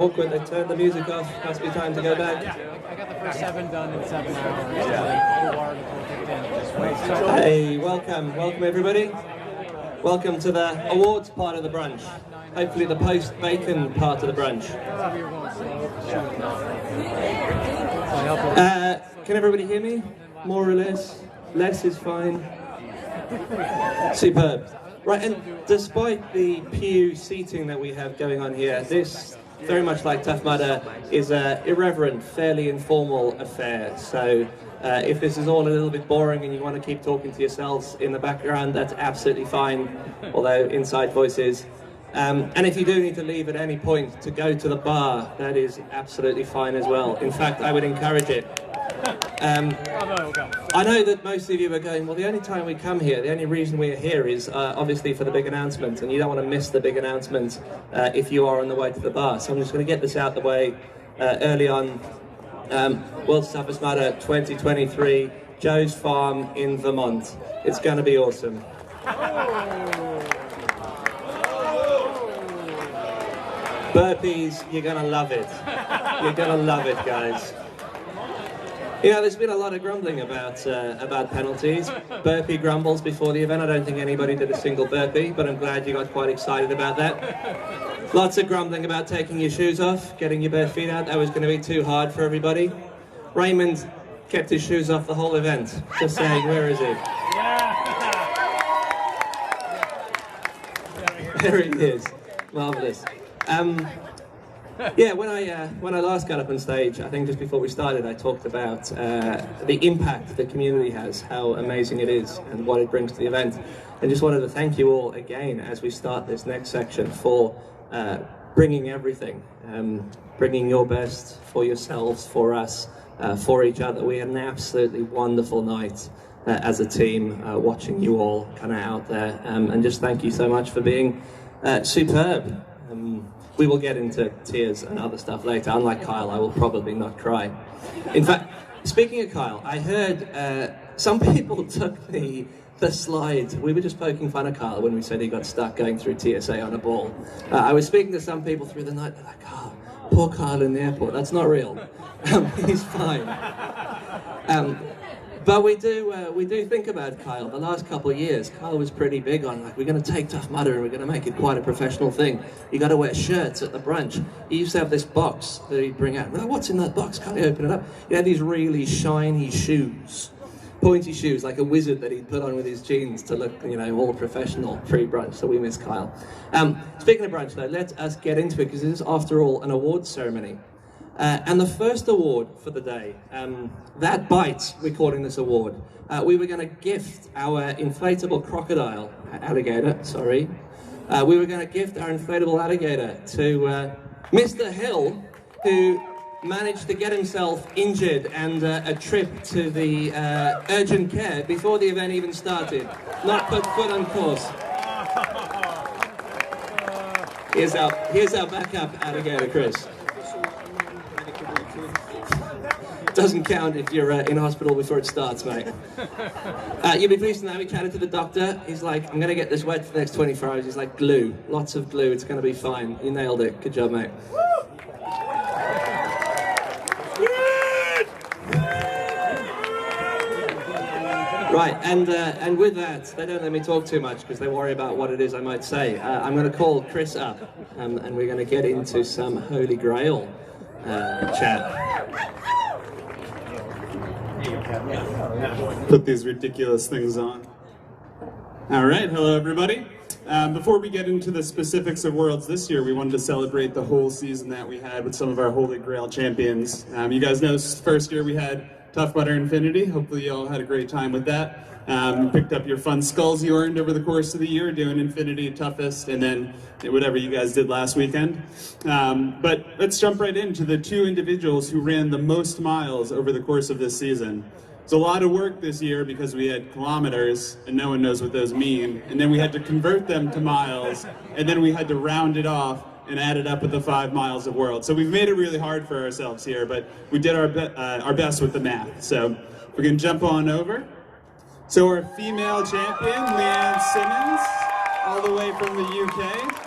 Awkward, they turned the music off, must be time to go back. I got the first 7 done in 7 hours. Hey, welcome everybody. Welcome to the awards part of the brunch. Hopefully the post-bacon part of the brunch. Can everybody hear me? More or less? Less is fine. Superb. Right, and despite the pew seating that we have going on here, this, very much like Tough Mudder, is an irreverent, fairly informal affair. So if this is all a little bit boring and you want to keep talking to yourselves in the background, that's absolutely fine, although inside voices. And if you do need to leave at any point to go to the bar, that is absolutely fine as well. In fact, I would encourage it. I know that most of you are going, well, the only time we come here, the only reason we're here is obviously for the big announcement, and you don't want to miss the big announcement if you are on the way to the bar. So I'm just going to get this out the way early on. World's Toughest Mudder 2023, Joe's Farm in Vermont. It's going to be awesome. Burpees, you're going to love it. You're going to love it, guys. You know, there's been a lot of grumbling about penalties, burpee grumbles before the event. I don't think anybody did a single burpee, but I'm glad you got quite excited about that. Lots of grumbling about taking your shoes off, getting your bare feet out. That was going to be too hard for everybody. Raymond kept his shoes off the whole event. Just saying, where is he? There he is. Marvellous. Yeah, when I last got up on stage, I think just before we started, I talked about the impact the community has, how amazing it is, and what it brings to the event. And just wanted to thank you all again as we start this next section for bringing everything, bringing your best for yourselves, for us, for each other. We had an absolutely wonderful night as a team, watching you all kind of out there, and just thank you so much for being superb. We will get into tears and other stuff later. Unlike Kyle, I will probably not cry. In fact, speaking of Kyle, I heard some people took the slides. We were just poking fun at Kyle when we said he got stuck going through TSA on a ball. I was speaking to some people through the night. They're like, oh, poor Kyle in the airport. That's not real. He's fine. But we do think about Kyle. The last couple of years, Kyle was pretty big on, like, we're going to take Tough Mudder and we're going to make it quite a professional thing. You got to wear shirts at the brunch. He used to have this box that he'd bring out. Well, what's in that box? Can't you open it up? He had these really shiny shoes, pointy shoes, like a wizard that he'd put on with his jeans to look, you know, all professional pre-brunch. So we miss Kyle. Speaking of brunch, though, let us get into it, because this is, after all, an awards ceremony. And the first award for the day, that bites, we're calling this award. We were going to gift our inflatable alligator, sorry. We were going to gift our inflatable alligator to Mr. Hill, who managed to get himself injured and a trip to the urgent care before the event even started. Not put foot on course. Here's our backup alligator, Chris. Doesn't count if you're in hospital before it starts, mate. You'll be pleased to know we chatted to the doctor. He's like, I'm going to get this wet for the next 24 hours. He's like, glue. Lots of glue. It's going to be fine. You nailed it. Good job, mate. Right, and with that, they don't let me talk too much because they worry about what it is I might say. I'm going to call Chris up, and we're going to get into some Holy Grail chat. Put these ridiculous things on. All right, hello everybody. Before we get into the specifics of Worlds this year, we wanted to celebrate the whole season that we had with some of our Holy Grail champions. You guys know first year we had Tough Mudder Infinity. Hopefully you all had a great time with that. Picked up your fun skulls you earned over the course of the year doing Infinity, Toughest, and then whatever you guys did last weekend. But let's jump right into the 2 individuals who ran the most miles over the course of this season. It's a lot of work this year because we had kilometers, and no one knows what those mean, and then we had to convert them to miles, and then we had to round it off and add it up with the 5 miles of World. So we've made it really hard for ourselves here, but we did our best with the math. So we're going to jump on over. So our female champion, Leanne Simmons, all the way from the UK.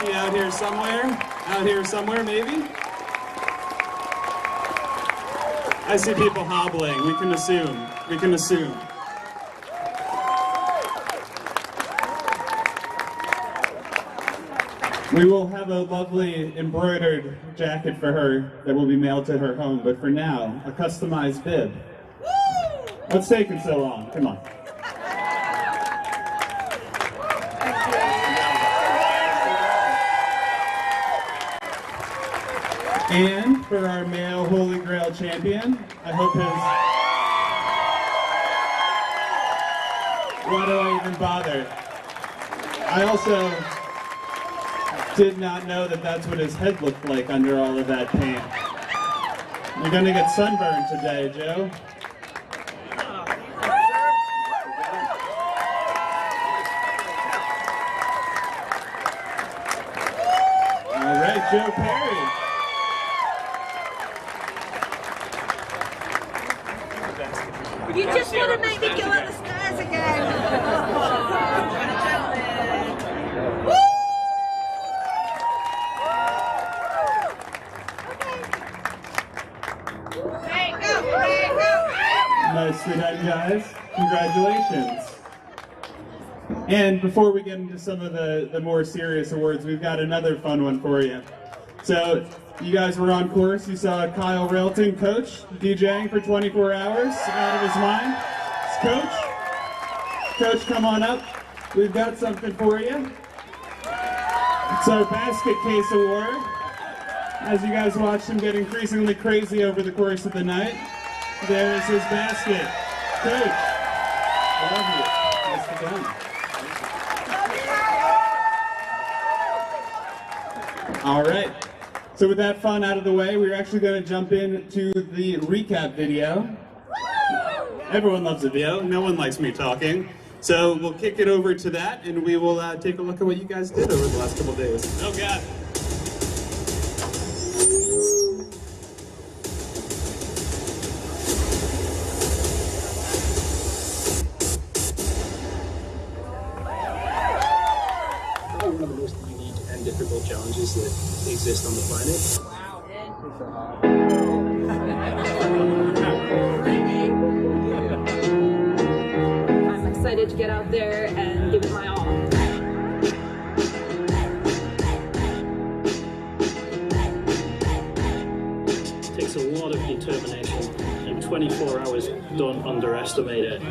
she out here somewhere? Out here somewhere, maybe? I see people hobbling. We can assume. We can assume. We will have a lovely embroidered jacket for her that will be mailed to her home, but for now, a customized bib. What's taking so long? Come on. And for our male Holy Grail champion, I hope his... Why do I even bother? I also did not know that that's what his head looked like under all of that paint. You're gonna get sunburned today, Joe. All right, Joe Perry. You just want to make me go up the stairs again. Nicely done, guys. Congratulations. And before we get into some of the more serious awards, we've got another fun one for you. So, you guys were on course. You saw Kyle Railton, coach, DJing for 24 hours out of his mind. Coach, come on up. We've got something for you. It's our basket case award. As you guys watched him get increasingly crazy over the course of the night, there is his basket. Coach, I love you. Nicely done. All right. So with that fun out of the way, we're actually going to jump into the recap video. Everyone loves a video. No one likes me talking. So we'll kick it over to that, and we will take a look at what you guys did over the last couple days. Oh, God. One of the most unique and difficult challenges that exist on the planet. I'm excited to get out there and give it my all. It takes a lot of determination, and 24 hours, don't underestimate it.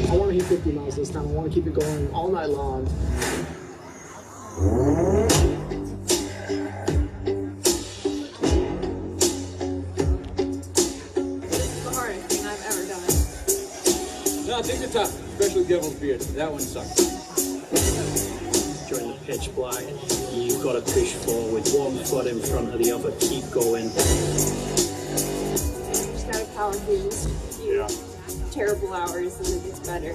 I want to hit 50 miles this time. I want to keep it going all night long. It's the hardest thing I've ever done. No, things are tough, especially Devil's Beard. That one sucked. During the pitch black, you've got to push forward, one foot in front of the other, keep going. Just gotta power through these few terrible hours and it gets better.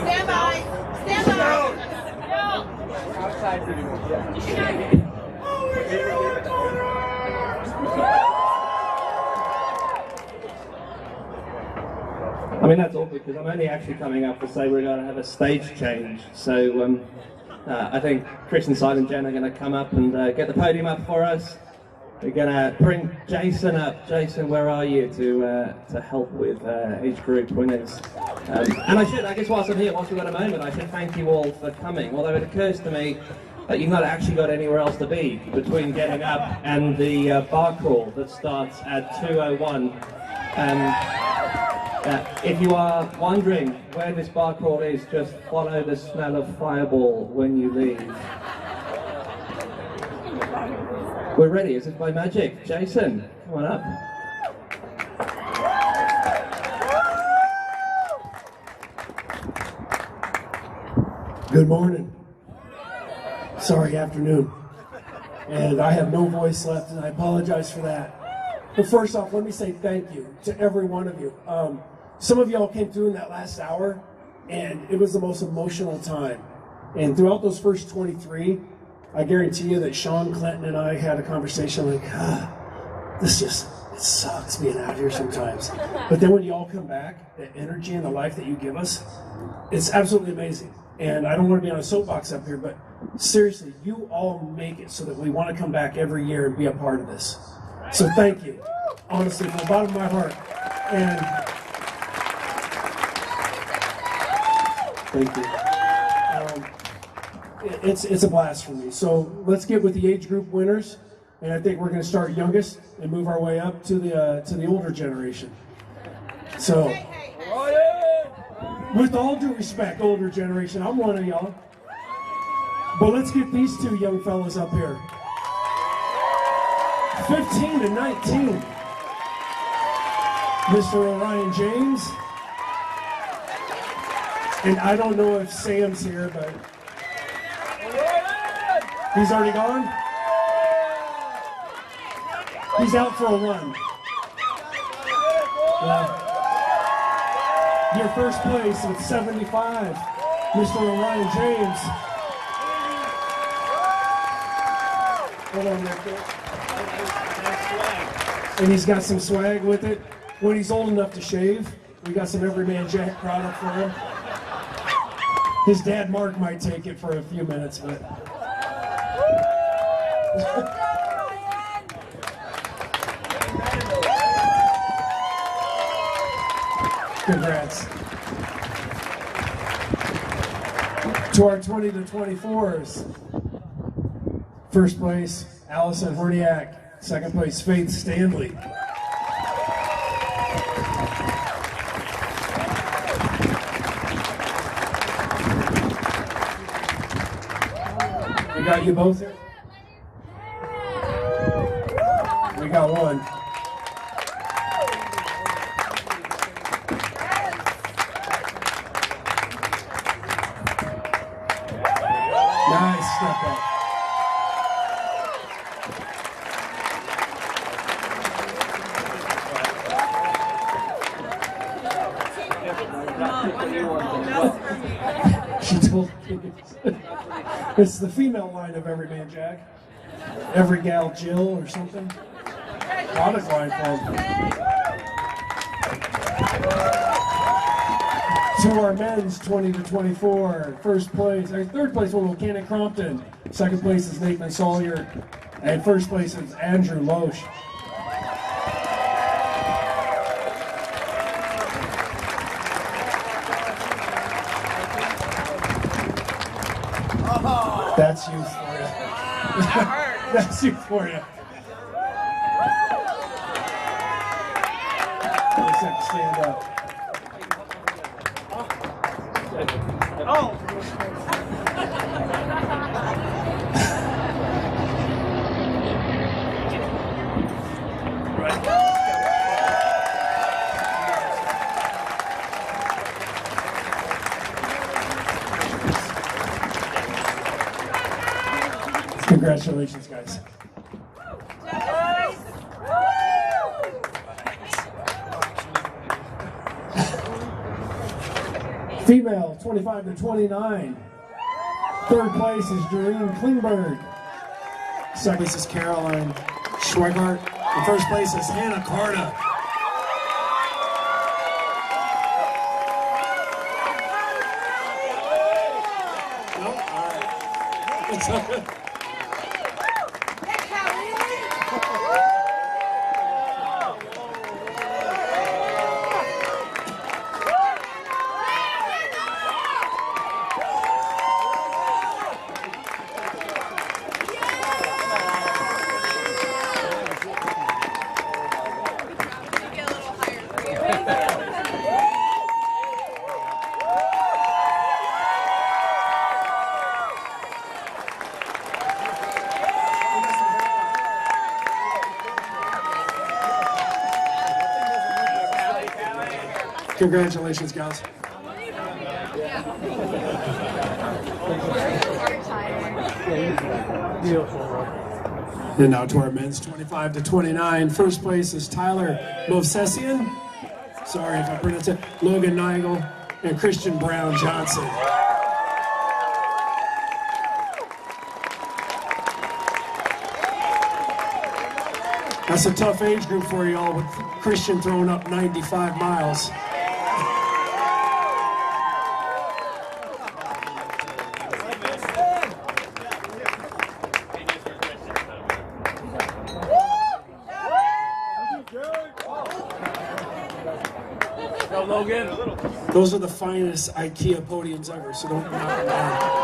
Stand by. Stand by. I mean, that's awkward because I'm only actually coming up to say we're going to have a stage change. So I think Chris and Simon Jen are going to come up and get the podium up for us. We're going to bring Jason up. Jason, where are you to help with age group winners? And I guess whilst I'm here, whilst we've got a moment, I should thank you all for coming. Although it occurs to me that you've not actually got anywhere else to be between getting up and the bar crawl that starts at 2:01. If you are wondering where this bar crawl is, just follow the smell of Fireball when you leave. We're ready, as if by magic. Jason, come on up. Good morning. Sorry, afternoon. And I have no voice left, and I apologize for that. But first off, let me say thank you to every one of you. Some of y'all came through in that last hour, and it was the most emotional time. And throughout those first 23, I guarantee you that Sean Clinton and I had a conversation like, it sucks being out here sometimes. But then when you all come back, the energy and the life that you give us, it's absolutely amazing. And I don't want to be on a soapbox up here, but seriously, you all make it so that we want to come back every year and be a part of this. So thank you, honestly, from the bottom of my heart. And thank you. It's a blast for me. So let's get with the age group winners, and I think we're going to start youngest and move our way up to the older generation. So, with all due respect, older generation, I'm one of y'all. But let's get these two young fellas up here. 15 to 19. Mr. Orion James. And I don't know if Sam's here, but he's already gone? He's out for a run. Your first place with 75, Mr. Orion James. Hold on there, Chris. And he's got some swag with it. When he's old enough to shave, we got some Everyman Jack product for him. His dad, Mark, might take it for a few minutes, but... Congrats. To our 20 to 24s. First place, Allison Horniak. Second place, Faith Stanley. We got you both here? We got one. Nice step up. She told me. It's the female line of Everyman Jack. Every gal Jill or something. Product line called. To our men's 20 to 24. First place, or third place will be Cannon Crompton. Second place is Nathan Sawyer. And first place is Andrew Loesch. That's you for you. That's you for you. Just have to stand up. Oh! Congratulations, guys. Female, 25 to 29. Third place is Doreen Klingberg. Second place is Caroline Schweigart. And first place is Hannah Carta. Nope, all right. Congratulations, guys. And now to our men's 25 to 29. First place is Tyler Movsesian. Sorry if I pronounce it. Logan Nigel and Christian Brown Johnson. That's a tough age group for you all, with Christian throwing up 95 miles. Those are the finest IKEA podiums ever, so don't knock them down.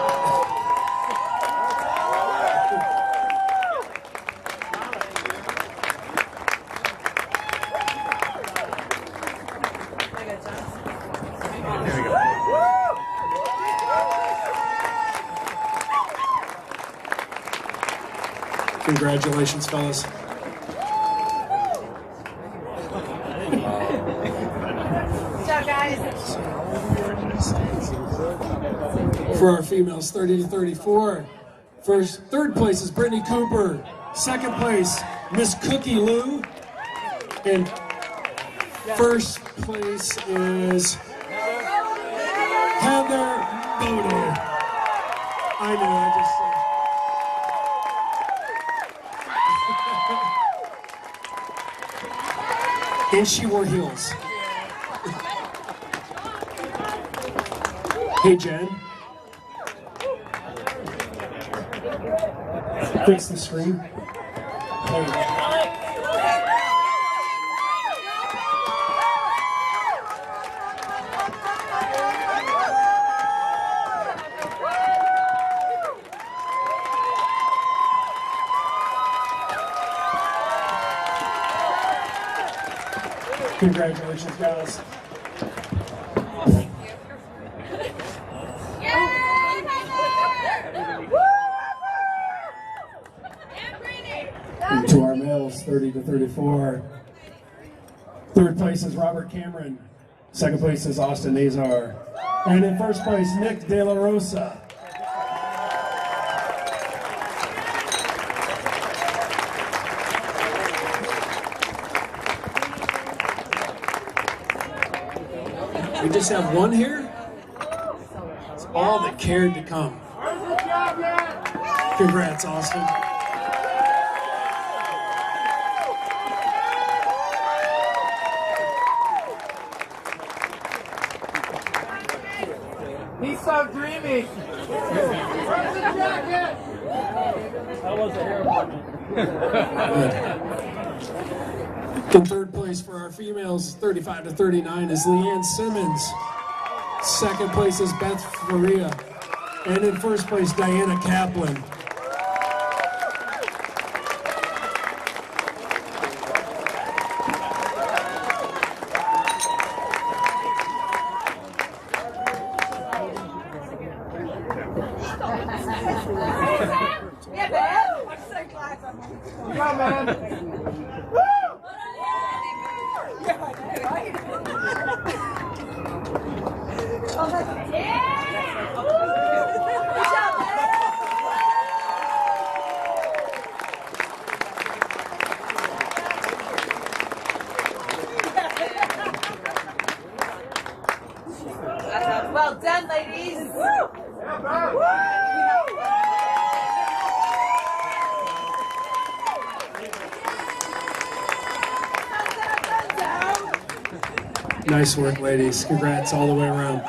Congratulations, fellas. For our females, 30 to 34. Third place is Brittany Cooper. Second place, Miss Cookie Lou. And first place is Heather Bode. I know, I just and she wore heels. Hey, Jen. Fix the screen. There you go. Congratulations, guys. And to our males, 30 to 34. Third place is Robert Cameron. Second place is Austin Nazar. And in first place, Nick De La Rosa. We just have one here. It's all that cared to come. Congrats, Austin. He's so dreamy. Where's the jacket? That was a hair appointment. In third place for our females, 35 to 39, is Leanne Simmons. Second place is Beth Faria. And in first place, Diana Kaplan. Yeah, man. I'm so glad I'm Come on, man. Nice work, ladies. Congrats all the way around.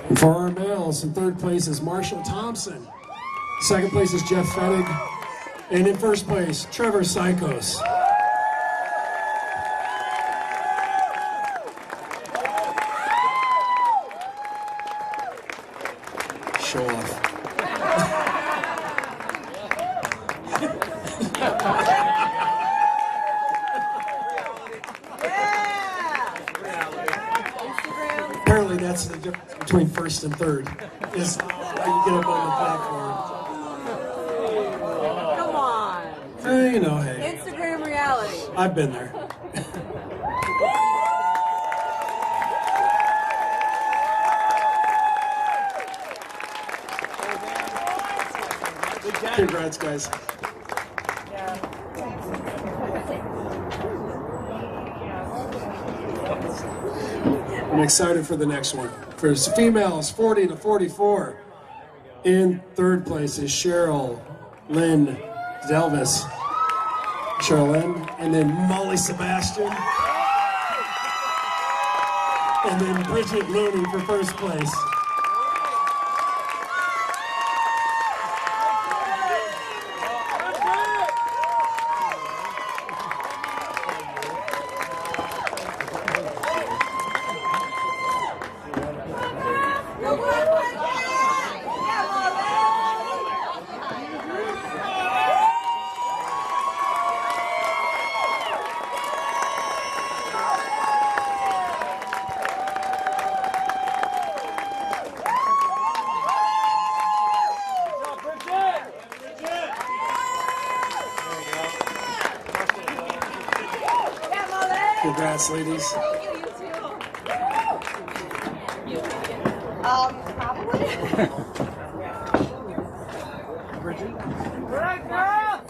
And for our males, in third place is Marshall Thompson. Second place is Jeff Fettig. And in first place, Trevor Sykos. Show off. Apparently that's the difference between first and third, is how you get up on the platform. Come on. You know, hey. Instagram reality. I've been there. Congrats, guys. I'm excited for the next one. For females, 40 to 44. In third place is Cheryl Lynn Delvis. Cheryl Lynn, and then Molly Sebastian. And then Bridget Looney for first place. Congrats, ladies. Probably. Right, girl.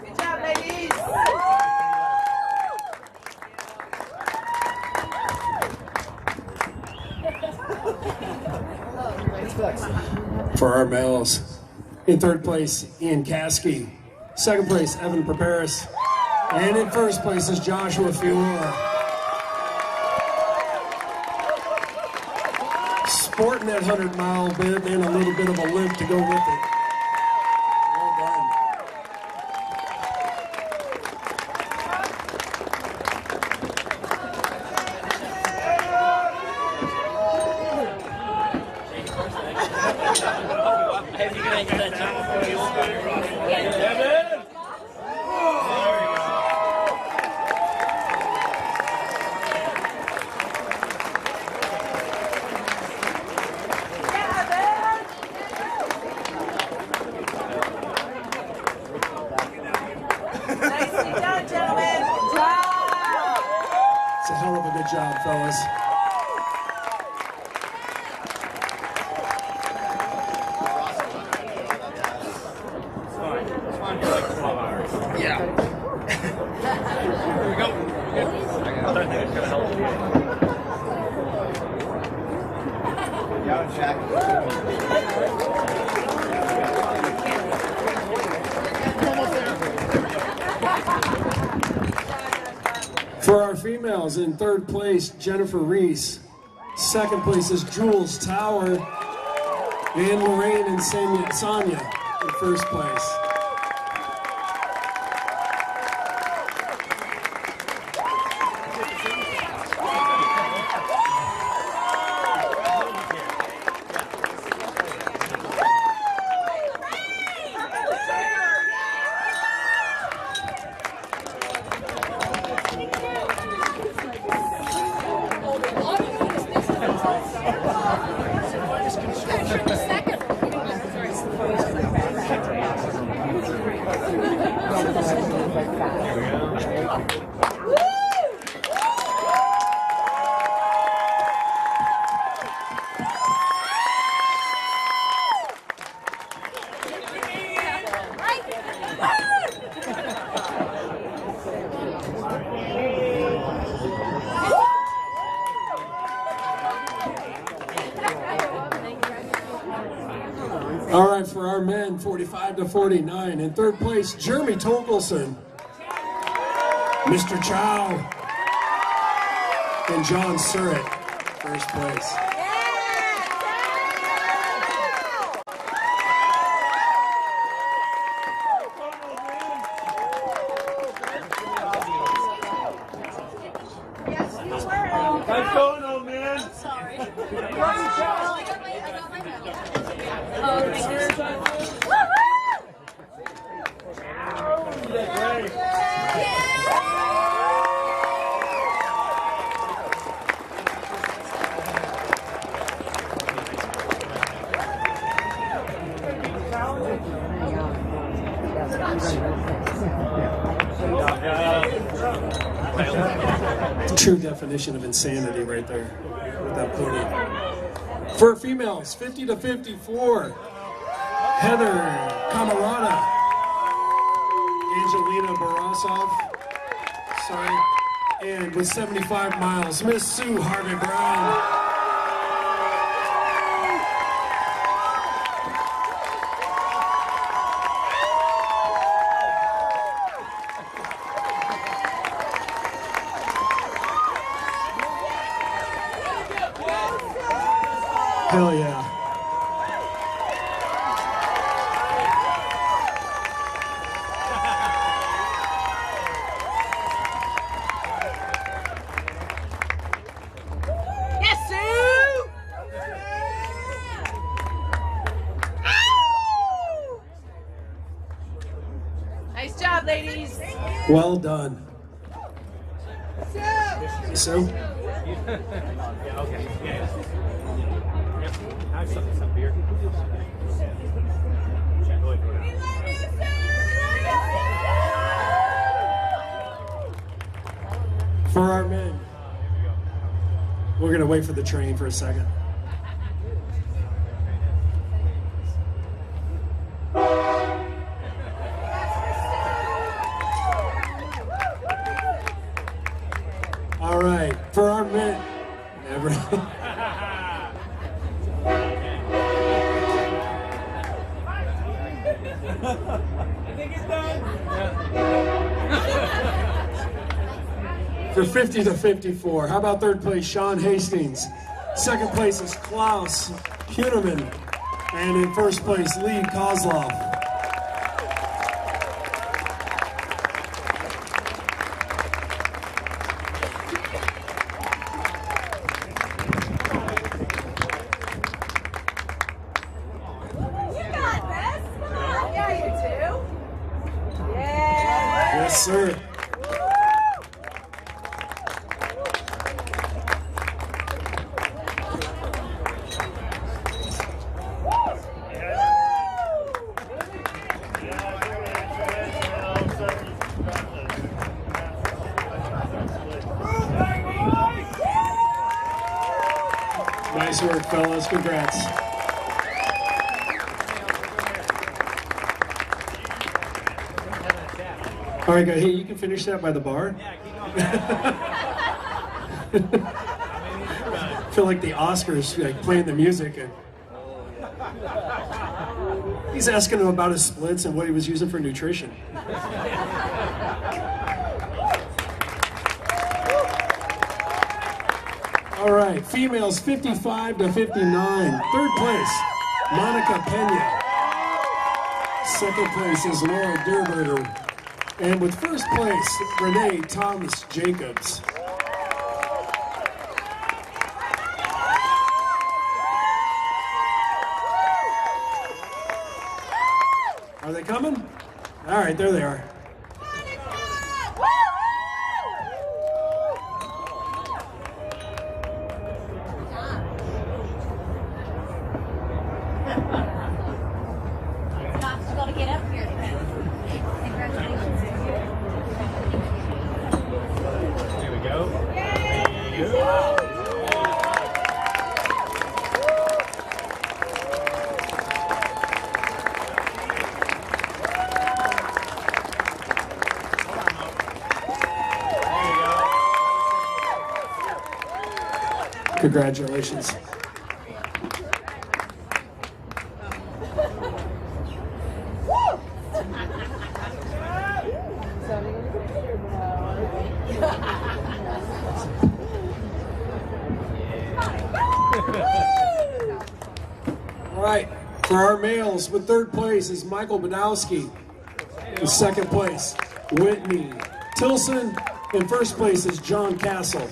Good job, ladies. For our males, in third place, Ian Caskey. Second place, Evan Preparis. And in first place is Joshua Fiore. Sporting that 100-mile bib and a little bit of a limp to go with it. Well done. Nicely done, gentlemen. Good job. It's a hell of a good job, fellas. For our females, in third place, Jennifer Reese. Second place is Jules Tower. And Lorraine and Sonia in first place. men, 45 to 49. In third place, Jeremy Torkelson, Mr. Chow, and John Surratt, first place. Nice going on, man. Sorry. True definition of insanity right there with that pony. For females, 50 to 54, Heather Camarada, Angelina Barasov, sorry, and with 75 miles, Miss Sue Harvey Brown. Hell yeah. Yes, Sue! Nice job, ladies. Well done. So? For our men, we're going to wait for the train for a second. All right, for our men, never. For 50 to 54, how about third place, Sean Hastings? Second place is Klaus Huneman. And in first place, Lee Kozlov. You got this. Come on. Yeah, you do. Yeah. Yes, sir. Nice work, fellas. Congrats. All right, guys. Hey, you can finish that by the bar. I feel like the Oscars, like playing the music, and he's asking him about his splits and what he was using for nutrition. All right, females 55 to 59. Third place, Monica Pena. Second place is Laura Derberger. And with first place, Renee Thomas Jacobs. Are they coming? All right, there they are. Congratulations. For our males, with third place is Michael Badowski. In second place, Whitney Tilson. In first place is John Castle.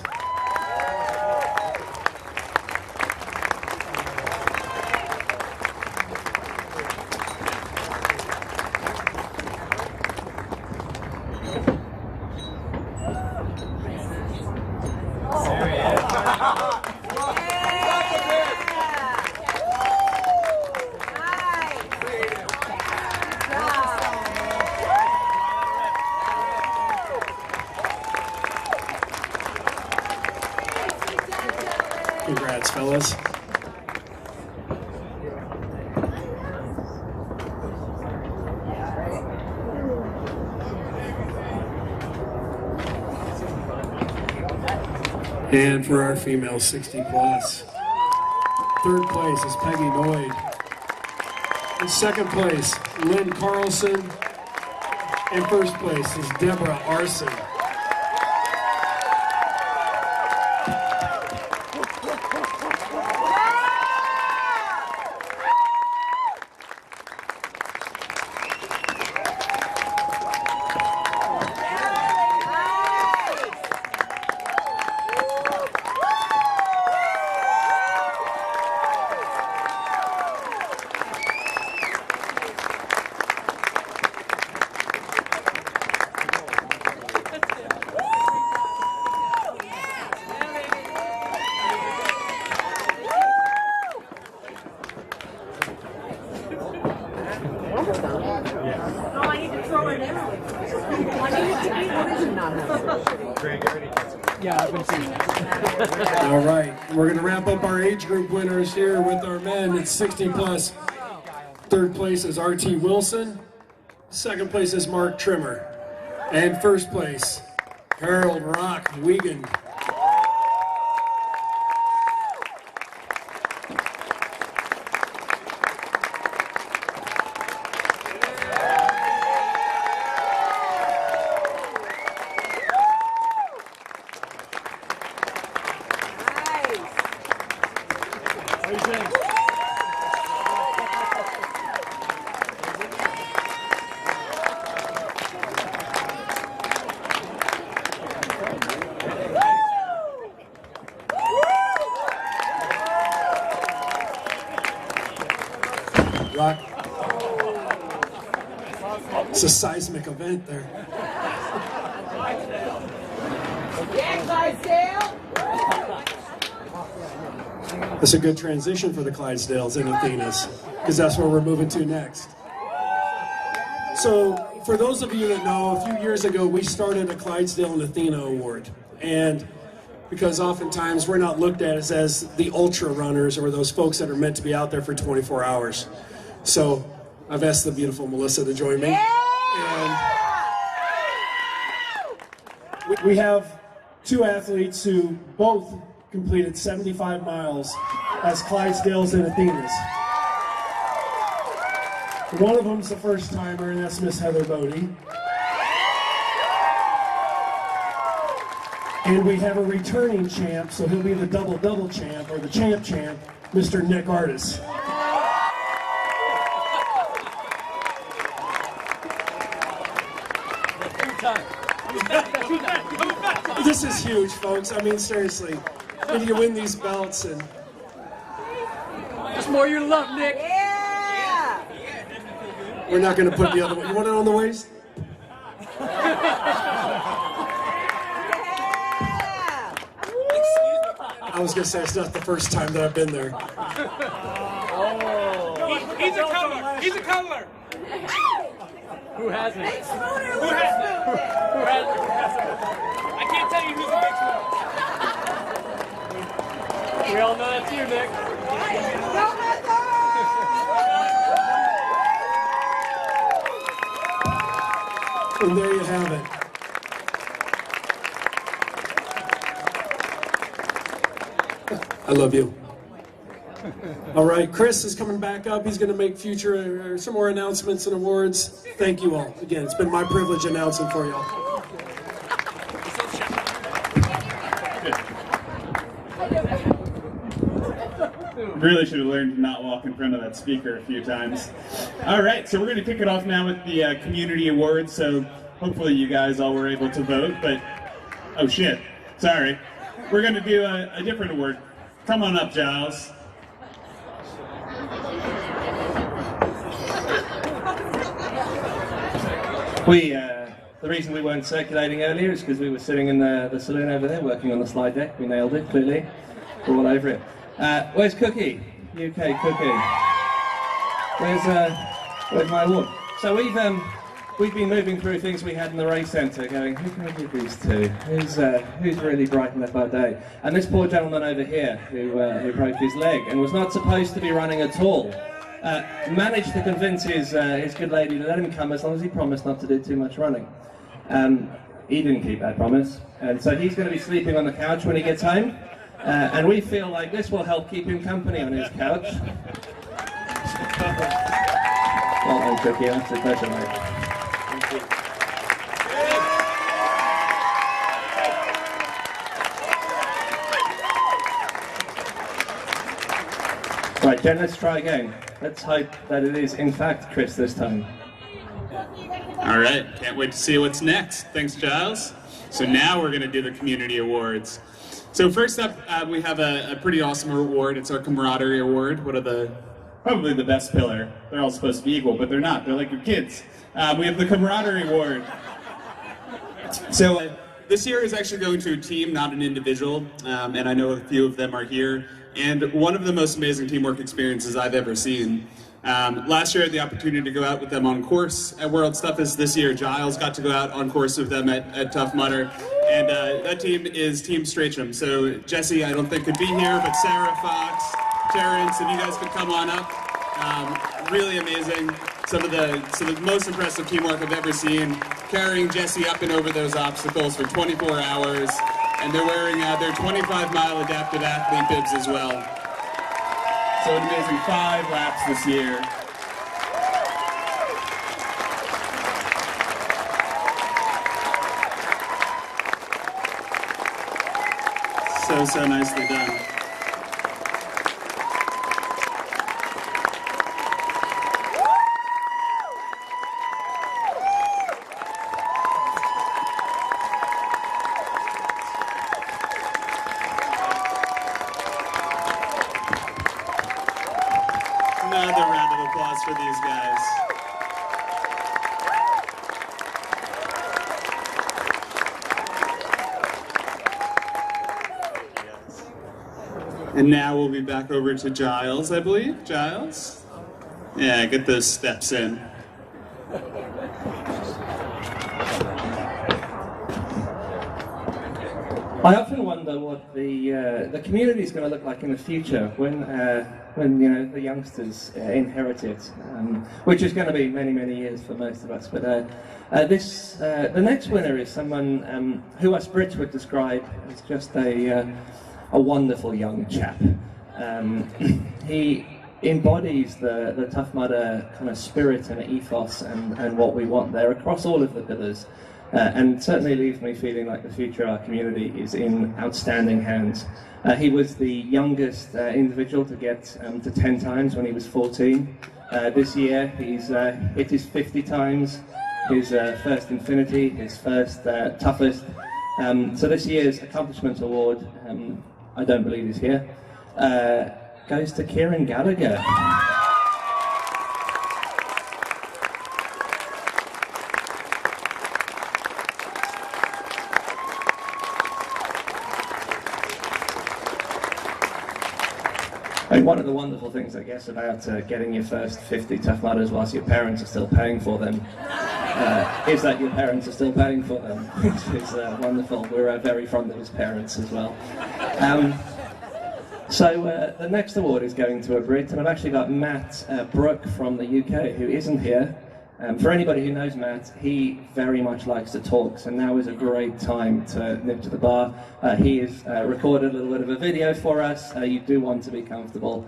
Congrats, fellas. And for our female 60 plus, third place is Peggy Noyd. In second place, Lynn Carlson. In first place is Deborah Arson. All right, we're going to wrap up our age group winners here with our men at 60 plus. Third place is R.T. Wilson. Second place is Mark Trimmer. And first place, Harold Rock Wiegand. Rock. It's a seismic event there. That's a good transition for the Clydesdales and Athenas, because that's where we're moving to next. So, for those of you that know, a few years ago we started a Clydesdale and Athena Award, and because oftentimes we're not looked at as the ultra runners or those folks that are meant to be out there for 24 hours. So I've asked the beautiful Melissa to join me. And we have two athletes who both completed 75 miles as Clydesdales and Athenas. One of them's the first timer, and that's Miss Heather Bodie. And we have a returning champ, so he'll be the double-double champ, or the champ, Mr. Nick Artis. This is huge, folks. I mean, seriously. When you win these belts and... That's more your love, Nick. Yeah! We're not going to put the other one. You want it on the waist? I was going to say, it's not the first time that I've been there. He's a color. He's a color. Who has it? Who has it? Who has it? I can't tell you who's the next one. We all know that's you, Nick. And there you have it. I love you. All right, Chris is coming back up. He's going to make some more announcements and awards. Thank you all. Again, it's been my privilege announcing for you all. Really should have learned to not walk in front of that speaker a few times. All right, so we're going to kick it off now with the community awards. So hopefully you guys all were able to vote, but oh shit, sorry. We're going to do a different award. Come on up, Giles. The reason we weren't circulating earlier is because we were sitting in the saloon over there working on the slide deck. We nailed it, clearly. We're all over it. Where's Cookie? UK Cookie. Where's my award? So we've been moving through things we had in the race centre, going, who can I give these to? Who's really brightened up our day? And this poor gentleman over here who broke his leg and was not supposed to be running at all. Managed to convince his good lady to let him come as long as he promised not to do too much running. He didn't keep that promise, and so he's going to be sleeping on the couch when he gets home, and we feel like this will help keep him company on his couch. Well done, Cookie, that's a pleasure, mate. Right, Jen, let's try again. Let's hope that it is, in fact, Chris this time. All right, can't wait to see what's next. Thanks, Giles. So now we're going to do the community awards. So first up, we have a pretty awesome award. It's our camaraderie award. Probably the best pillar. They're all supposed to be equal, but they're not. They're like your kids. We have the camaraderie award. So this year is actually going to a team, not an individual, and I know a few of them are here. And one of the most amazing teamwork experiences I've ever seen. Last year I had the opportunity to go out with them on course at World Toughest. This year Giles got to go out on course with them at Tough Mudder. And that team is Team Stracham. So Jesse, I don't think could be here, but Sarah, Fox, Terrence, if you guys could come on up. Really amazing. Some of the most impressive teamwork I've ever seen. Carrying Jesse up and over those obstacles for 24 hours. And they're wearing their 25-mile adaptive athlete bibs as well. So an amazing 5 laps this year. So nicely done. Another round of applause for these guys. And now we'll be back over to Giles, I believe. Giles? Yeah, get those steps in. I often wonder what the community is going to look like in the future when you know the youngsters inherit it, which is going to be many years for most of us. But the next winner is someone who us Brits would describe as just a wonderful young chap. He embodies the Tough Mudder kind of spirit and ethos and what we want there across all of the pillars. And certainly leaves me feeling like the future of our community is in outstanding hands. He was the youngest individual to get to 10 times when he was 14. This year he's hit his 50 times, his first Infinity, his first Toughest. So this year's Accomplishment Award, I don't believe he's here, goes to Kieran Gallagher. One of the wonderful things, I guess, about getting your first 50 Tough Mudders whilst your parents are still paying for them is that your parents are still paying for them, which is wonderful. We're very fond of his parents as well. So the next award is going to a Brit, and I've actually got Matt Brooke from the UK, who isn't here. For anybody who knows Matt, he very much likes to talk, so now is a great time to nip to the bar. He has recorded a little bit of a video for us. You do want to be comfortable.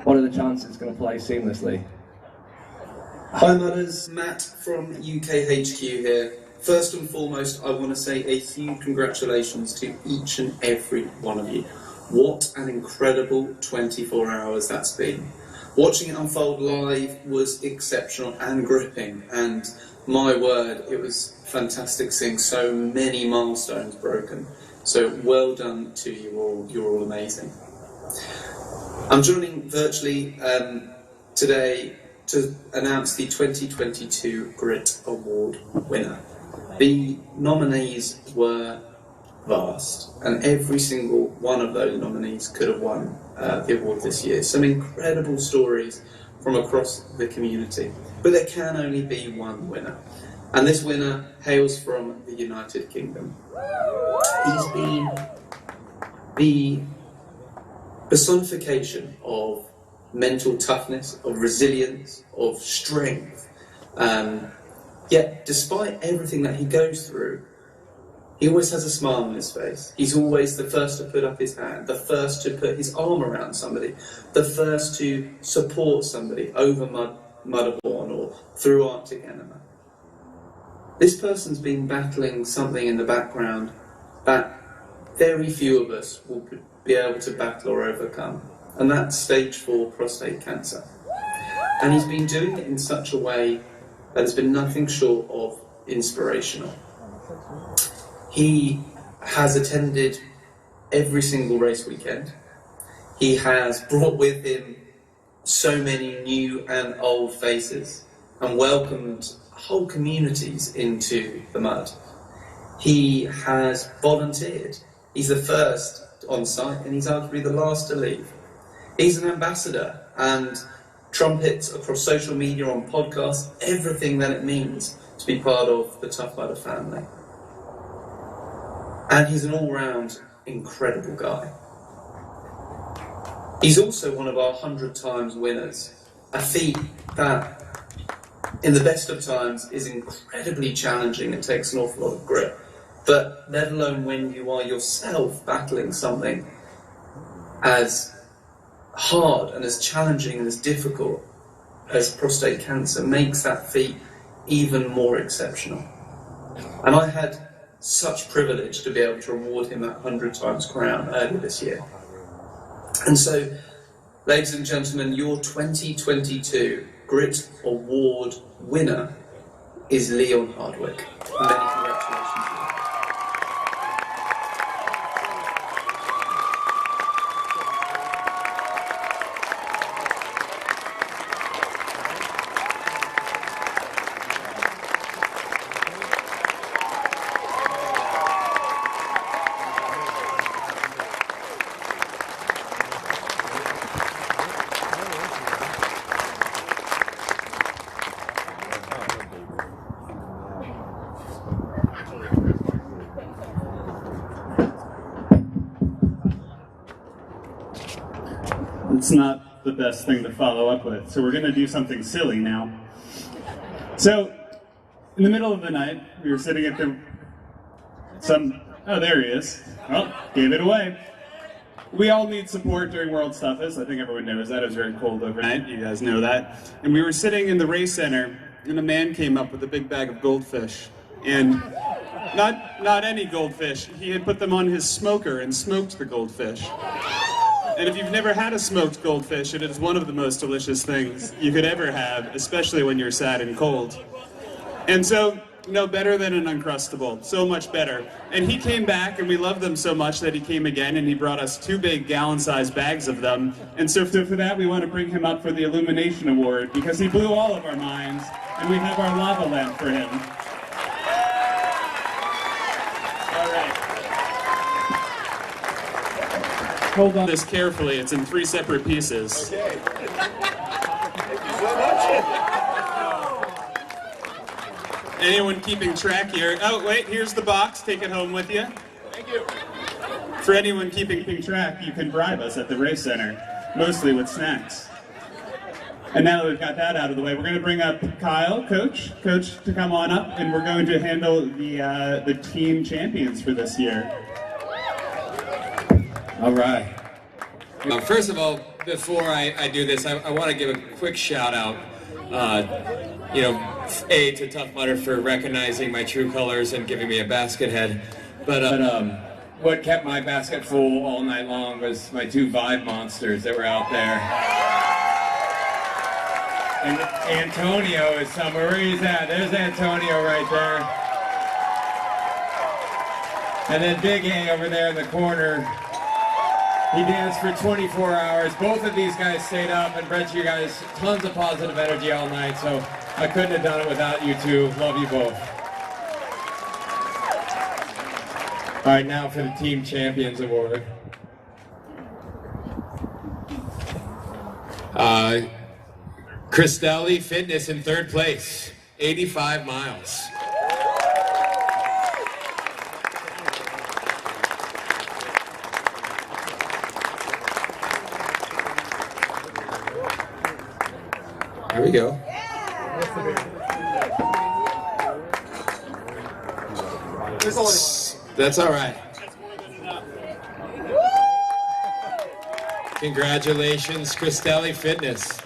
What are the chances it's going to play seamlessly? Hi Mudders, Matt from UK HQ here. First and foremost, I want to say a huge congratulations to each and every one of you. What an incredible 24 hours that's been. Watching it unfold live was exceptional and gripping, and my word, it was fantastic seeing so many milestones broken. So well done to you all, you're all amazing. I'm joining virtually today to announce the 2022 Grit Award winner. The nominees were vast, and every single one of those nominees could have won the award this year. Some incredible stories from across the community, but there can only be one winner, and this winner hails from the United Kingdom. He's been the personification of mental toughness, of resilience, of strength, yet despite everything that he goes through, he always has a smile on his face. He's always the first to put up his hand, the first to put his arm around somebody, the first to support somebody over Mudderborn or through Arctic Enema. This person's been battling something in the background that very few of us will be able to battle or overcome, and that's stage 4 prostate cancer. And he's been doing it in such a way that has been nothing short of inspirational. He has attended every single race weekend. He has brought with him so many new and old faces and welcomed whole communities into the mud. He has volunteered. He's the first on site and he's arguably the last to leave. He's an ambassador and trumpets across social media, on podcasts, everything that it means to be part of the Tough Mudder family. And he's an all-round incredible guy. He's also one of our 100 times winners, a feat that, in the best of times, is incredibly challenging and takes an awful lot of grit. But let alone when you are yourself battling something as hard and as challenging and as difficult as prostate cancer makes that feat even more exceptional. And I had such privilege to be able to award him that 100 times crown earlier this year. And so, ladies and gentlemen, your 2022 Grit Award winner is Leon Hardwick. Many congratulations. It's not the best thing to follow up with, so we're going to do something silly now. So, in the middle of the night, we were sitting at oh, there he is. Well, gave it away. We all need support during World's Toughest. I think everyone knows that. It was very cold overnight. You guys know that. And we were sitting in the race center, and a man came up with a big bag of goldfish. And not any goldfish. He had put them on his smoker and smoked the goldfish. And if you've never had a smoked goldfish, it is one of the most delicious things you could ever have, especially when you're sad and cold. And so, no better than an Uncrustable, so much better. And he came back, and we loved them so much that he came again, and he brought us 2 big gallon-sized bags of them. And so for that, we want to bring him up for the Illumination Award, because he blew all of our minds, and we have our lava lamp for him. All right. Hold on this carefully, it's in 3 separate pieces. Okay. Thank you so much. Anyone keeping track here? Oh, wait, here's the box. Take it home with you. Thank you. For anyone keeping track, you can bribe us at the race center, mostly with snacks. And now that we've got that out of the way, we're going to bring up Kyle, Coach, to come on up, and we're going to handle the team champions for this year. All right. First of all, before I do this, I want to give a quick shout out, to Tough Mudder for recognizing my true colors and giving me a basket head. But what kept my basket full all night long was my two vibe monsters that were out there. And Antonio is somewhere. Where he's at? There's Antonio right there. And then Big A over there in the corner. He danced for 24 hours. Both of these guys stayed up and brought you guys tons of positive energy all night, so I couldn't have done it without you two. Love you both. All right, now for the Team Champions Award. Cristelli Fitness in third place, 85 miles. There we go. That's all right. Congratulations, Cristelli Fitness.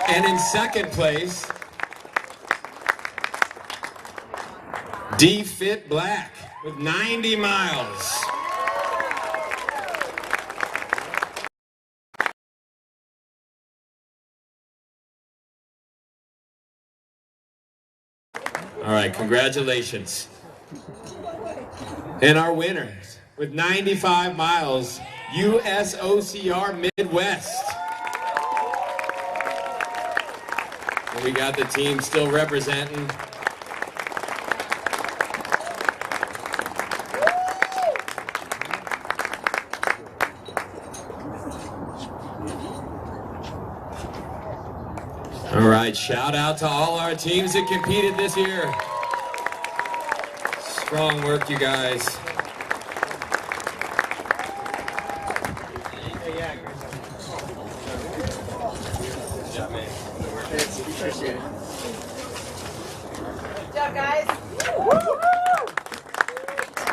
And in second place, D Fit Black with 90 miles. All right, congratulations. And our winners with 95 miles, USOCR Midwest. And we got the team still representing. All right, shout out to all our teams that competed this year. Strong work, you guys. Appreciate it. Good job, guys.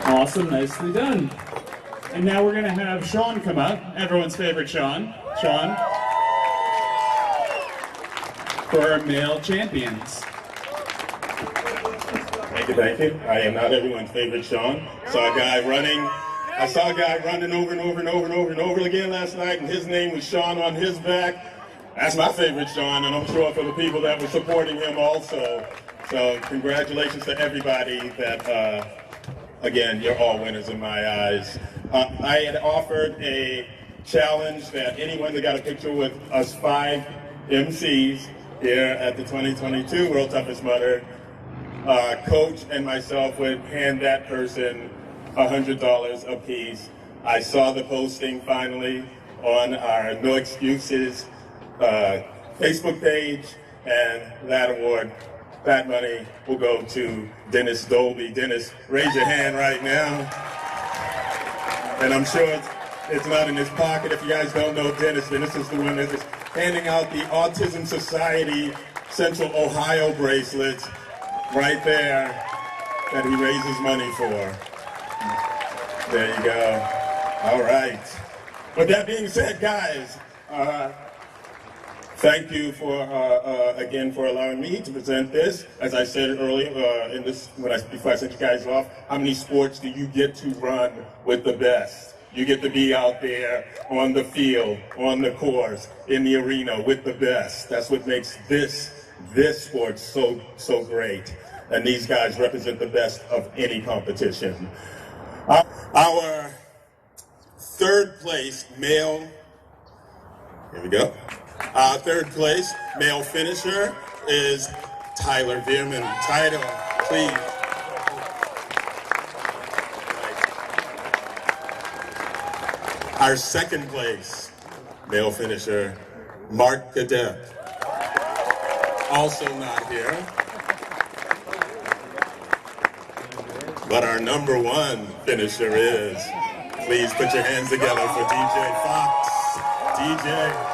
Awesome, nicely done. And now we're going to have Sean come up, everyone's favorite Sean. Sean, for our male champions. Thank you, thank you. I am not everyone's favorite Sean. I saw a guy running over and over and over and over and over again last night, and his name was Sean on his back. That's my favorite Sean, and I'm sure for the people that were supporting him also. So congratulations to everybody that, again, you're all winners in my eyes. I had offered a challenge that anyone that got a picture with us 5 MCs here at the 2022 World Toughest Mudder, Coach and myself would hand that person $100 a piece. I saw the posting finally on our No Excuses Facebook page, and that award, that money will go to Dennis Dolby. Dennis, raise your hand right now. And I'm sure it's not in his pocket. If you guys don't know Dennis, Dennis is the one that is handing out the Autism Society Central Ohio bracelets right there that he raises money for. There you go. All right. With that being said, guys, thank you for again for allowing me to present this. As I said earlier before I sent you guys off, how many sports do you get to run with the best? You get to be out there on the field, on the course, in the arena with the best. That's what makes this sport so great. And these guys represent the best of any competition. Our third place male, here we go. Our third place male finisher is Tyler Veerman. Tyler, please. Our second place male finisher, Mark Cadet. Also not here. But our number one finisher is, please put your hands together for DJ Fox. DJ.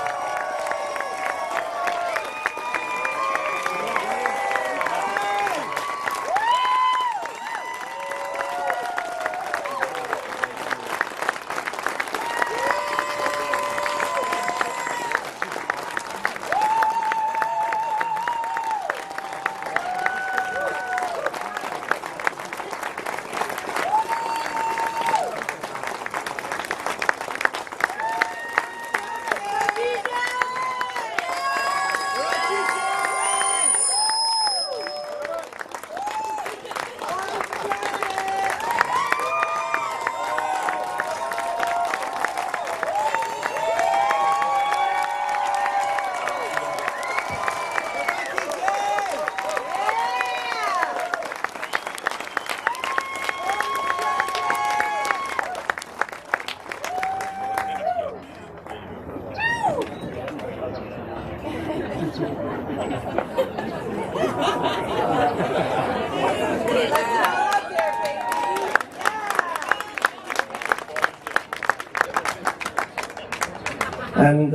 And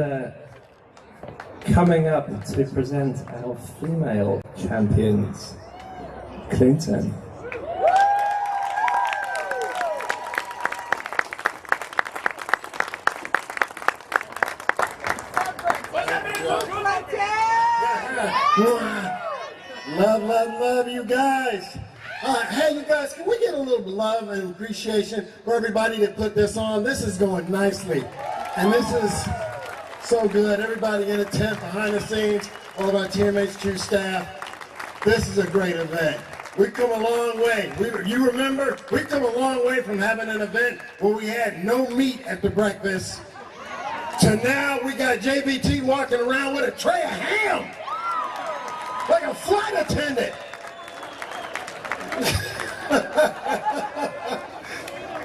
coming up to present our female champions, Clinton. Love, love, love you guys. Hey, you guys, can we get a little love and appreciation for everybody that put this on? This is going nicely. And this is so good. Everybody in the tent, behind the scenes, all of our TMHQ staff. This is a great event. We've come a long way. You remember, we've come a long way from having an event where we had no meat at the breakfast to now we got JBT walking around with a tray of ham. Like a flight attendant.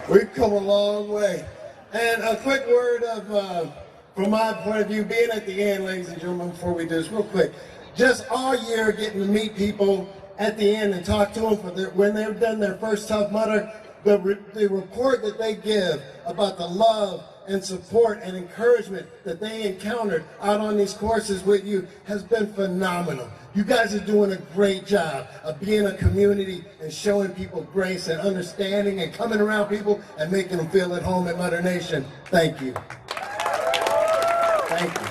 We've come a long way. And a quick word of, from my point of view, being at the end, ladies and gentlemen, before we do this, real quick. Just all year getting to meet people at the end and talk to them when they've done their first Tough Mudder, the report that they give about the love and support and encouragement that they encountered out on these courses with you has been phenomenal. You guys are doing a great job of being a community and showing people grace and understanding and coming around people and making them feel at home at Mudder Nation. Thank you. Thank you.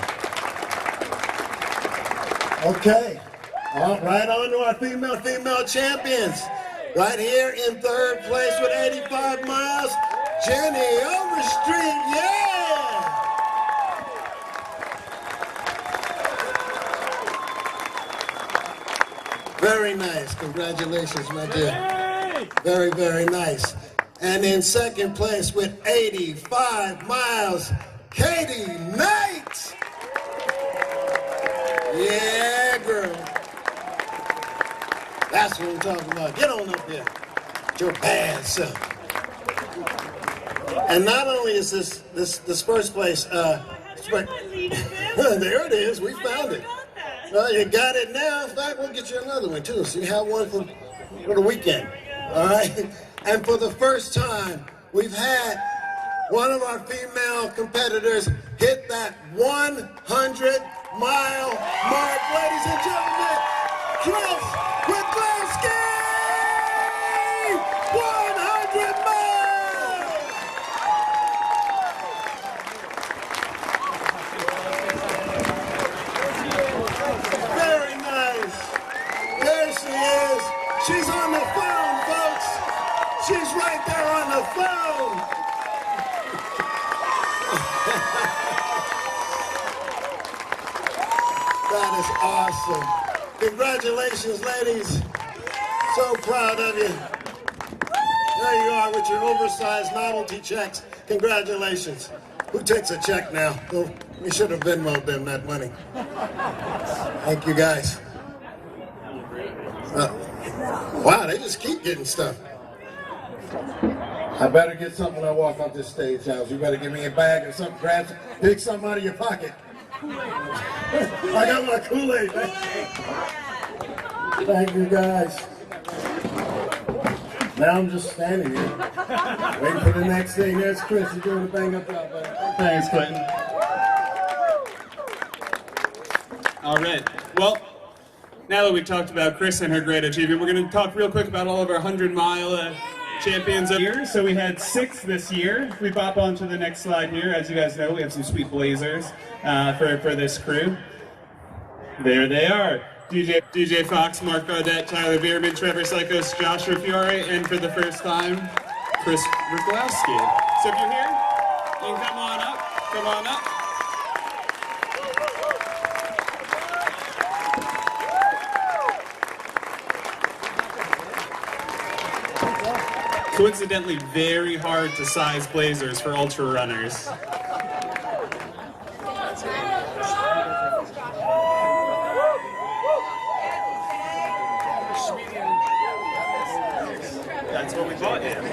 Okay, right on to our female champions. Right here in third place with 85 miles, Jenny Overstreet, yeah! Very nice, congratulations, my dear. Very, very nice. And in second place with 85 miles, Katie Knight! Yeah, girl. That's what I'm talking about. Get on up here. Your bad self. And not only is this first place, there it is. We found it. Well, you got it now. In fact, we'll get you another one too. So you have one for the weekend. All right. And for the first time, we've had one of our female competitors hit that 100-mile mark. Ladies and gentlemen, Chris Witkowski! 100 miles! Very nice. There she is. She's on the phone, folks. She's right there on the phone. That is awesome. Congratulations, ladies. So proud of you. There you are with your oversized novelty checks. Congratulations. Who takes a check now? Oh, we should have Venmo'd them that money. Thank you, guys. Wow, they just keep getting stuff. I better get something when I walk off this stage house. You better give me a bag or something, pick something out of your pocket. I got my Kool-Aid. Thank you, guys. Now I'm just standing here, waiting for the next thing. There's Chris. You're doing a bang-up job, buddy. Thanks, Clinton. All right. Well, now that we've talked about Chris and her great achievement, we're going to talk real quick about all of our 100-mile champions of the year. So we had 6 this year. If we pop on to the next slide here, as you guys know, we have some sweet blazers for this crew. There they are. DJ Fox, Mark Gaudette, Tyler Bierman, Trevor Sykos, Joshua Fiore, and for the first time, Chris Riklowski. So if you're here, you can come on up. Come on up. Coincidentally, very hard to size blazers for ultra runners. That's what we bought him.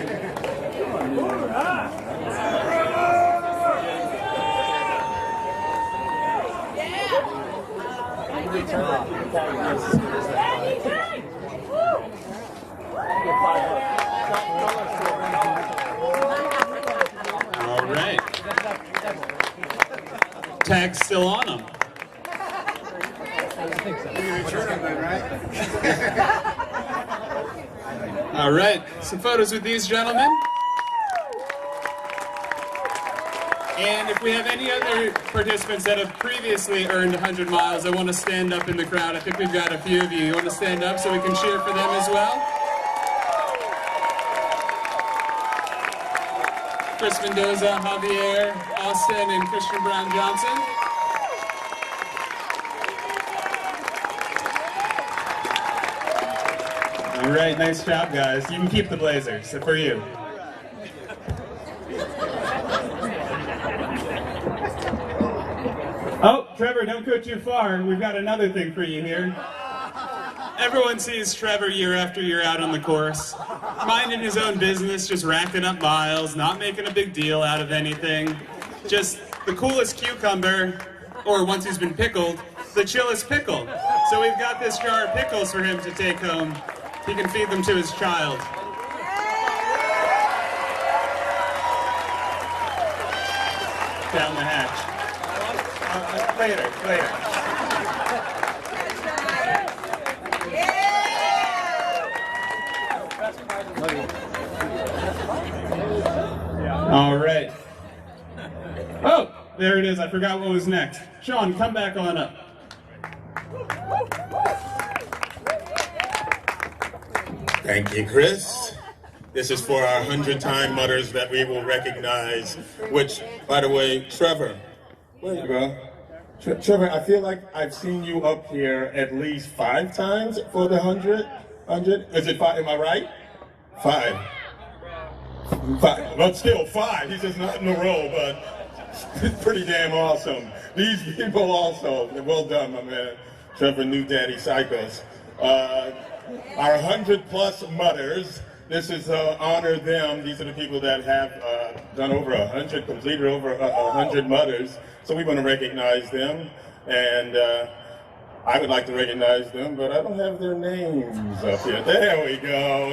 All right. Tag's still on them. All right, some photos with these gentlemen. And if we have any other participants that have previously earned 100 miles, I want to stand up in the crowd. I think we've got a few of you. You want to stand up so we can cheer for them as well? Chris Mendoza, Javier Austin, and Christian Brown Johnson. All right, nice job, guys. You can keep the blazers. They're for you. Oh, Trevor, don't go too far. We've got another thing for you here. Everyone sees Trevor year after year out on the course, minding his own business, just racking up miles, not making a big deal out of anything. Just the coolest cucumber, or once he's been pickled, the chillest pickle. So we've got this jar of pickles for him to take home. He can feed them to his child. Down the hatch. Later. All right. Oh, there it is. I forgot what was next. Sean, come back on up. Thank you, Chris. This is for our 100-time mutters that we will recognize, which, by the way, Trevor, where you go? Trevor, I feel like I've seen you up here at least 5 times for the 100. Is it 5? Am I right? 5. But still 5. He's just not in a row, but it's pretty damn awesome. These people also, well done, my man. Trevor, New Daddy Psychos. Our 100+ mutters. This is honor them. These are the people that have done over 100, completed over 100 mutters. So we want to recognize them, and I would like to recognize them, but I don't have their names up here. There we go.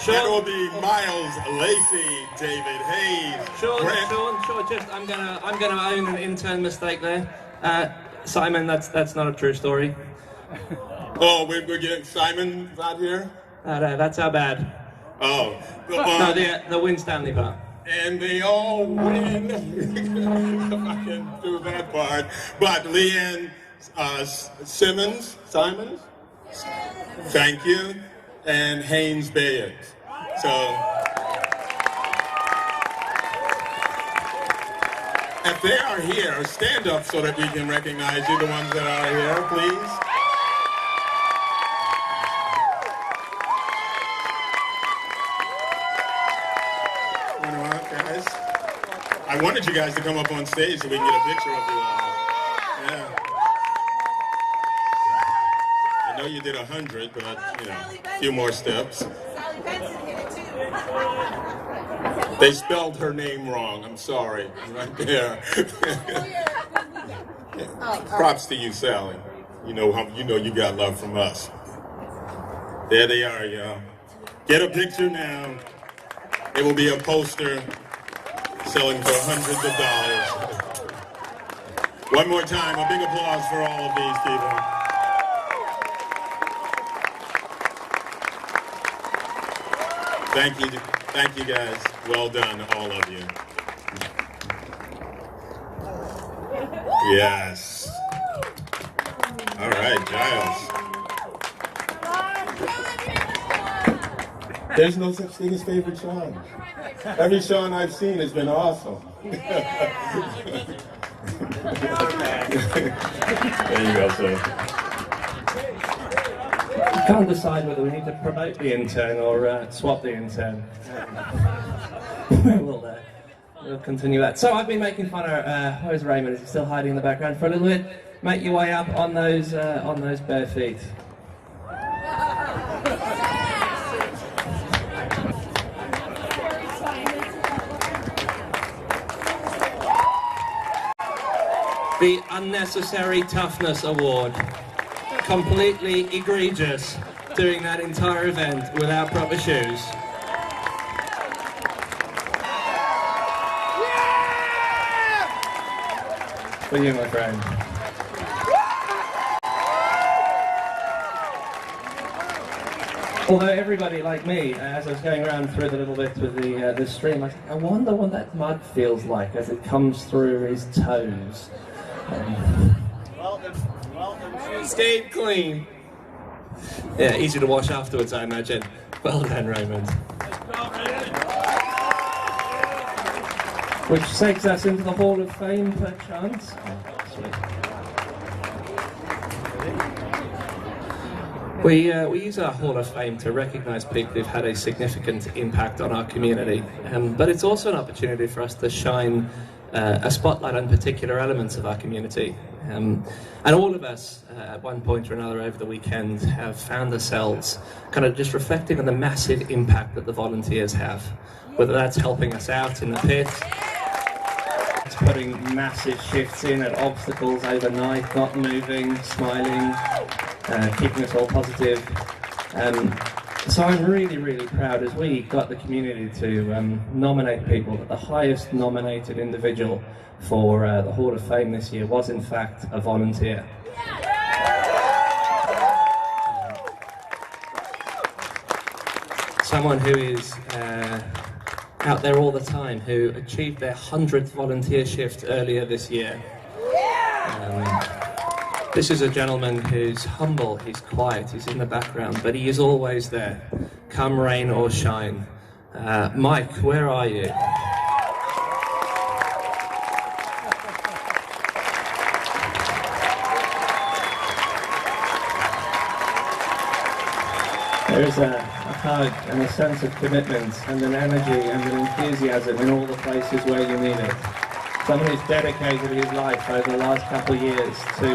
That will be Miles, Lacey, David Hayes. Sure. Just I'm gonna own an intern mistake there. Simon, that's not a true story. Oh, we're getting Simon's out here. No, that's our bad. Oh. No, the Win Stanley part. And they all win. If I can do that part. But Leanne Simons, thank you, and Haynes Bayard. So, if they are here, stand up so that we can recognize you, the ones that are here, please. I wanted you guys to come up on stage so we can get a picture of you all. Yeah. I know you did 100, but you know, a few more steps. Sally Benson hit it too. They spelled her name wrong. I'm sorry. Right there. Props to you, Sally. You know you got love from us. There they are, y'all. Get a picture now. It will be a poster. Selling for hundreds of dollars. One more time, a big applause for all of these people. Thank you guys. Well done, all of you. Yes. All right, Giles. There's no such thing as favorite Sean. Every Sean I've seen has been awesome. There you go, sir. I can't decide whether we need to promote the intern or swap the intern. We'll continue that. So I've been making fun of, where's Raymond? Is he still hiding in the background for a little bit? Make your way up on those bare feet. The Unnecessary Toughness Award. Completely egregious, doing that entire event without proper shoes. for you, my friend. Although everybody like me, as I was going around through it a little bit with the stream, I wonder what that mud feels like as it comes through his toes. She stayed clean. Yeah, easy to wash afterwards, I imagine. Well done, Raymond. Which takes us into the Hall of Fame, perchance. Oh, sweet. We use our Hall of Fame to recognise people who've had a significant impact on our community, but it's also an opportunity for us to shine a spotlight on particular elements of our community. And all of us, at one point or another over the weekend, have found ourselves kind of just reflecting on the massive impact that the volunteers have. Whether that's helping us out in the pit, it's putting massive shifts in at obstacles overnight, not moving, smiling, keeping us all positive. So I'm really, really proud as we got the community to nominate people, that the highest nominated individual for the Hall of Fame this year was in fact a volunteer. Someone who is out there all the time, who achieved their 100th volunteer shift earlier this year. This is a gentleman who's humble, he's quiet, he's in the background, but he is always there, come rain or shine. Mike, where are you? There's a hug and a sense of commitment and an energy and an enthusiasm in all the places where you need it. Someone who's dedicated his life over the last couple of years to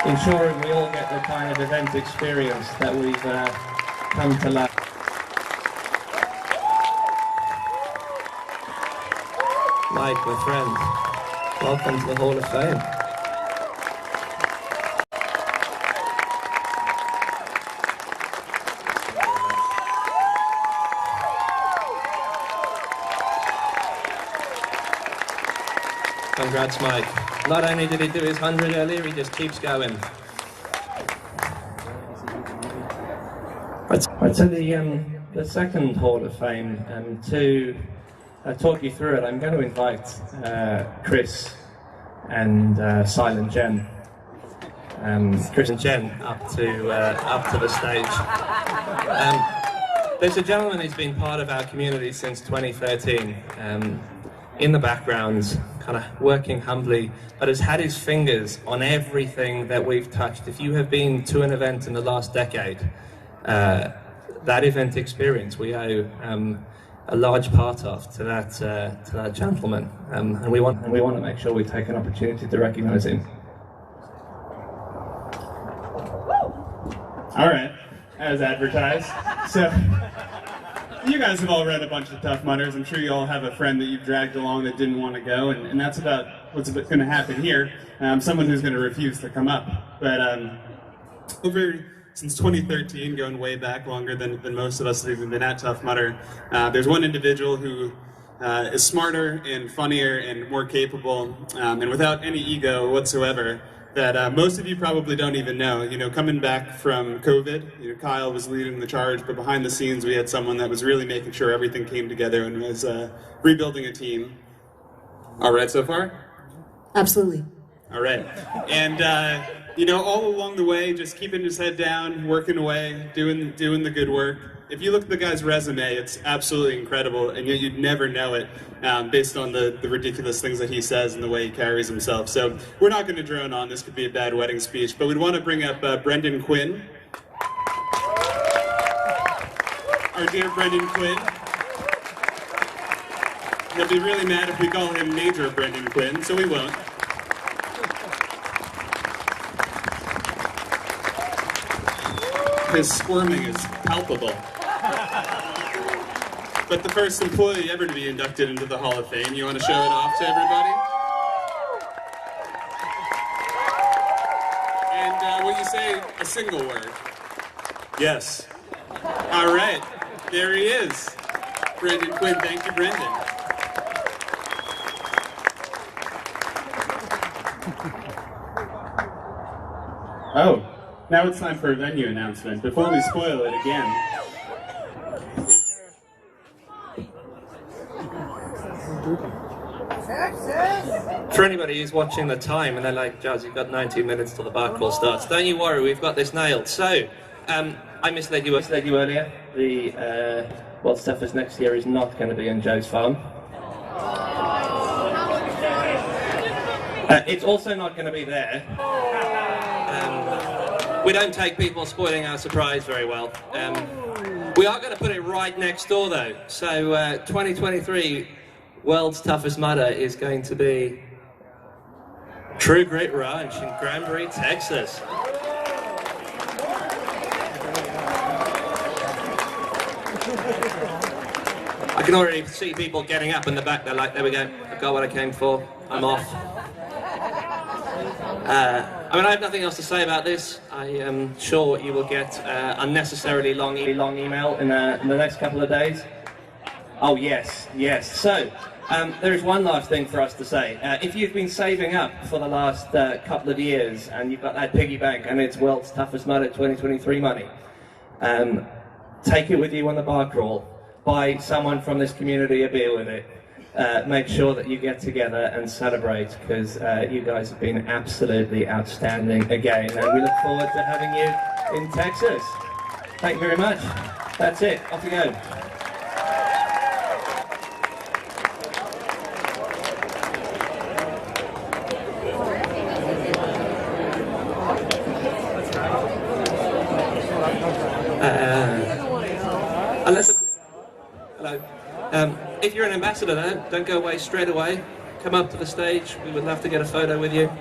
ensuring we all get the kind of event experience that we've come to love. Mike, my friend, welcome to the Hall of Fame. Congrats, Mike. Not only did he do his 100 earlier, he just keeps going. Right, so the second Hall of Fame, to talk you through it, I'm going to invite Chris and Silent Jen. Chris and Jen up to the stage. There's a gentleman who's been part of our community since 2013. In the background, kind of working humbly, but has had his fingers on everything that we've touched. If you have been to an event in the last decade, that event experience we owe a large part of to that gentleman, and we want to make sure we take an opportunity to recognise him. All right, as advertised. So. You guys have all read a bunch of Tough Mudders. I'm sure you all have a friend that you've dragged along that didn't want to go, and that's about what's going to happen here. Someone who's going to refuse to come up. But since 2013, going way back, longer than most of us have even been at Tough Mudder, there's one individual who is smarter and funnier and more capable, and without any ego whatsoever, that most of you probably don't even know. You know, coming back from COVID, Kyle was leading the charge, but behind the scenes we had someone that was really making sure everything came together and was rebuilding a team. All right so far? Absolutely. All right. And, all along the way, just keeping his head down, working away, doing the good work. If you look at the guy's resume, it's absolutely incredible, and yet you'd never know it based on the ridiculous things that he says and the way he carries himself. So we're not going to drone on. This could be a bad wedding speech, but we'd want to bring up Brendan Quinn. Our dear Brendan Quinn. He'll be really mad if we call him Major Brendan Quinn, so we won't. His squirming is palpable. But the first employee ever to be inducted into the Hall of Fame. You want to show it off to everybody? And will you say a single word? Yes. All right. There he is. Brendan Quinn. Thank you, Brendan. Oh, now it's time for a venue announcement. Before we spoil it again. For anybody who's watching the time and they're like, Jazz, you've got 19 minutes till the bar crawl starts, don't you worry, we've got this nailed. So, I misled you earlier. The World's Toughest next year is not going to be on Joe's farm. It's also not going to be there. We don't take people spoiling our surprise very well. We are going to put it right next door though. So 2023 World's Toughest Mudder is going to be True Grit Ranch in Granbury, Texas. I can already see people getting up in the back. They're like, there we go, I've got what I came for, I'm off. I mean, I have nothing else to say about this. I am sure you will get unnecessarily long email in the next couple of days. Oh yes. So, there is one last thing for us to say. If you've been saving up for the last couple of years and you've got that piggy bank and it's World's Toughest Mudder 2023 money, take it with you on the bar crawl. Buy someone from this community a beer with it. Make sure that you get together and celebrate, because you guys have been absolutely outstanding again, and we look forward to having you in Texas. Thank you very much. That's it. Off you go. Hello. If you're an ambassador though, don't go away straight away. Come up to the stage. We would love to get a photo with you.